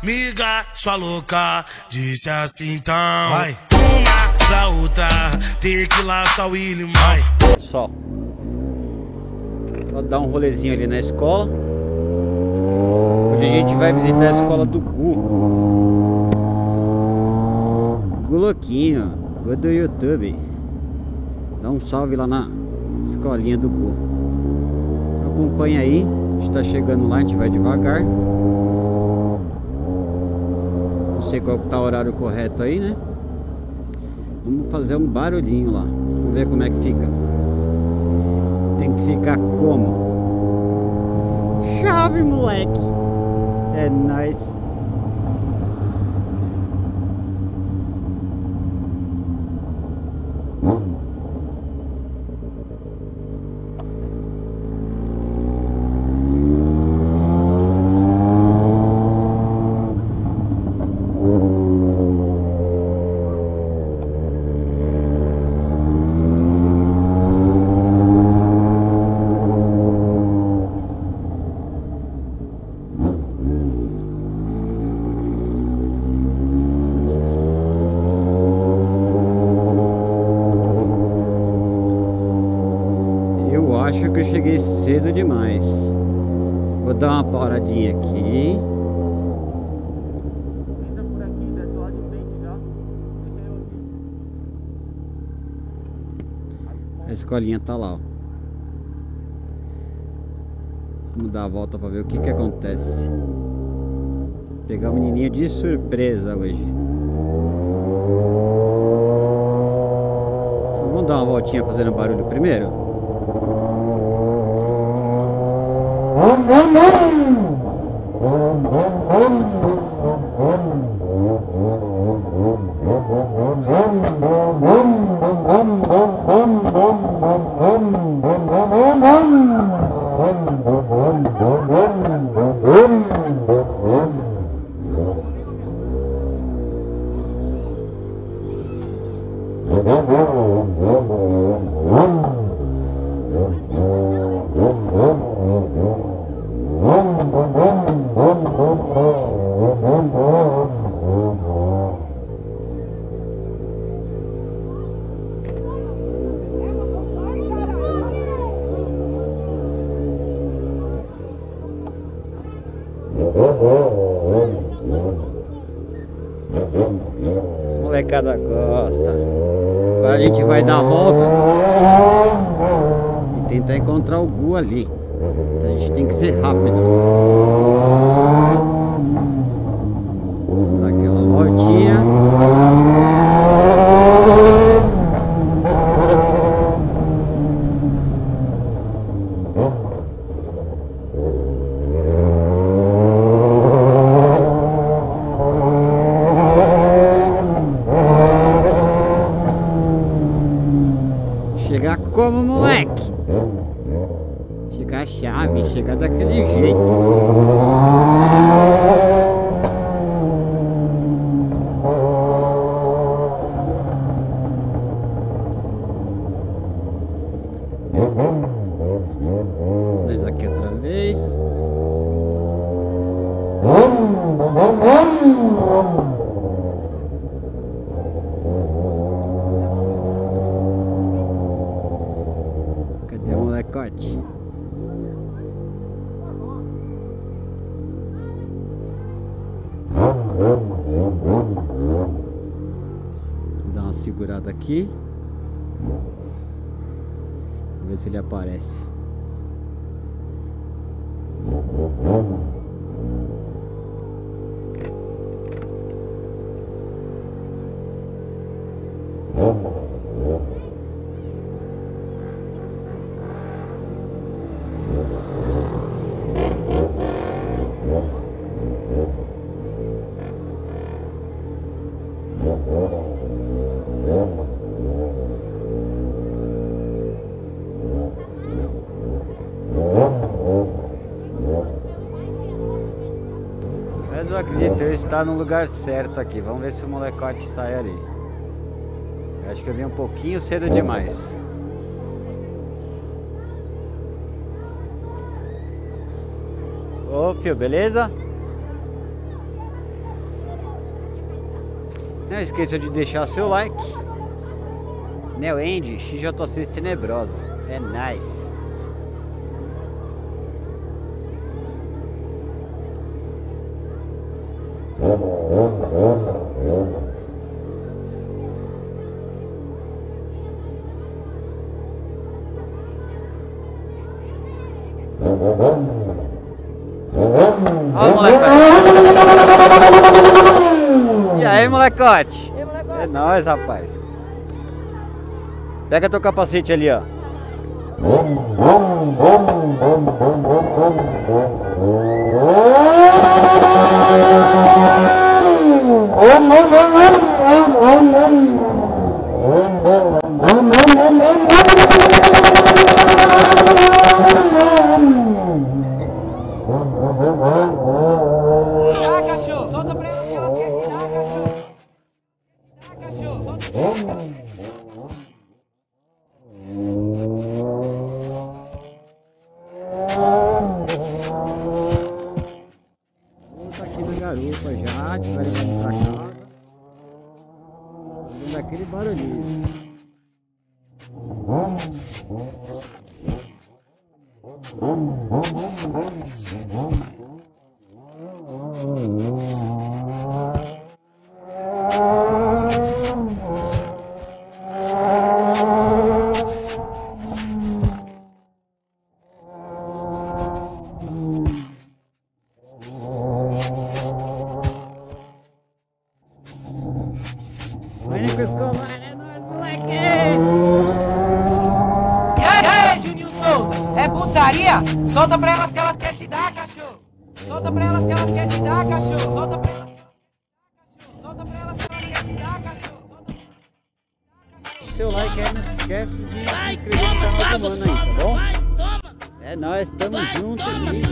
miga, sua louca, disse assim então. Vai. Uma pra outra, tequila, sal e limão. Pessoal, vou dar um rolezinho ali na escola. Hoje a gente vai visitar a escola do Gu. Gu Louquinho, Gu do YouTube. Dá um salve lá na escolinha do Gu. Acompanha aí, a gente tá chegando lá, a gente vai devagar. Não sei qual que tá o horário correto aí, né? Vamos fazer um barulhinho lá. Vamos ver como é que fica. Tem que ficar como? Chave, moleque! É nóis! Acho que eu cheguei cedo demais. Vou dar uma paradinha aqui. Entra por aqui, desce lá de frente já. Deixa eu aqui. A escolinha tá lá, ó. Vamos dar a volta pra ver o que que acontece. Pegar o menininho de surpresa hoje. Vamos dar uma voltinha fazendo barulho primeiro? Molecada gosta. Agora a gente vai dar a volta e tentar encontrar o Gu ali. Então a gente tem que ser rápido. Dar aquela voltinha. Chegar como, moleque? Chegar a chave, chegar daquele jeito. Nós aqui outra vez. Cadê o molecote? Vou dar uma segurada aqui. Vamos ver se ele aparece. Mas eu acredito que eu estar no lugar certo aqui. Vamos ver se o molecote sai ali. Eu acho que eu vim um pouquinho cedo demais. Ô, filho, beleza? Não esqueça de deixar seu like. Neoend XJ6 Tenebrosa. É nice. Ó, molecote. E aí, molecote? É nóis, rapaz. Pega teu capacete ali, ó. Tirar, cachorro! Solta pra ela que ela quer tirar, cachorro! Tirar, cachorro! Solta pra ela! Tá aqui na garupa já, tiver indo pra casa. Fazendo aquele barulhinho. E aí, Juninho Souza? É putaria? Solta pra elas que elas querem te dar, cachorro! Solta pra elas que elas querem te dar, cachorro! Solta pra elas que elas querem te dar, cachorro! Solta pra elas que elas querem te dar, cachorro! Solta pra... Seu like aí, não esquece de se inscrever no canal do mano aí, tá bom? É nóis, tamo junto aí.